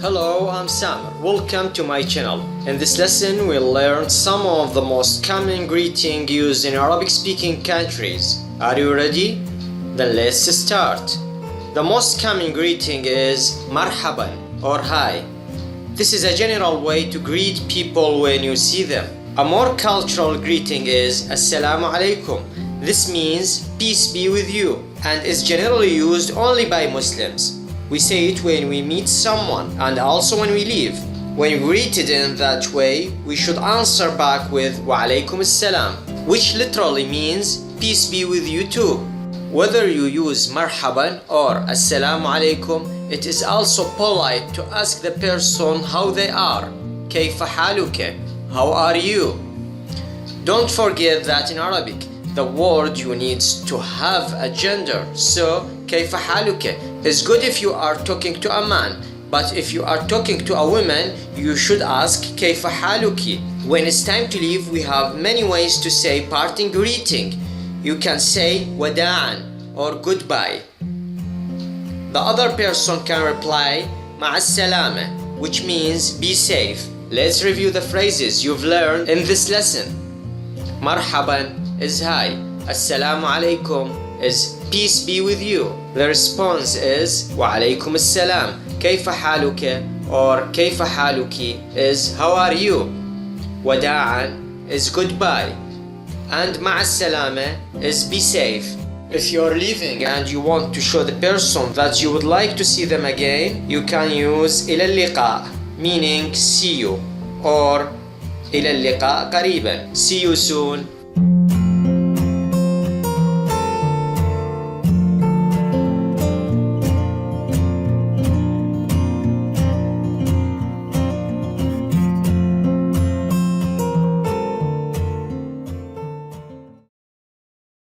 Hello, I'm Sam. Welcome to my channel. In this lesson, we'll learn some of the most common greeting used in Arabic-speaking countries. Are you ready? Then let's start. The most common greeting is marhaban or hi. This is a general way to greet people when you see them. A more cultural greeting is assalamu alaikum. This means peace be with you and is generally used only by Muslims. We say it when we meet someone and also when we leave. When greeted in that way, we should answer back with wa alaikum assalam, which literally means peace be with you too. Whether you use marhaban or assalamu alaikum, it is also polite to ask the person how they are. Kayfa haluka? How are you? Don't forget that in Arabic, the word you need to have a gender. So, kayfa haluka is good if you are talking to a man, but if you are talking to a woman, you should ask kayfa haluki. When it's time to leave, we have many ways to say parting greeting. You can say wada'an or goodbye. The other person can reply ma'as-salama, which means be safe. Let's review the phrases you've learned in this lesson. Marhaban is hi. Assalamu alaikum is peace be with you. The response is wa alaikum assalam. Kayfa haluka or kayfa haluki is how are you. Wada'an is goodbye. And ma'as salama is be safe. If you're leaving and you want to show the person that you would like to see them again, you can use ila liqa, meaning see you, or ila liqa qariban, see you soon.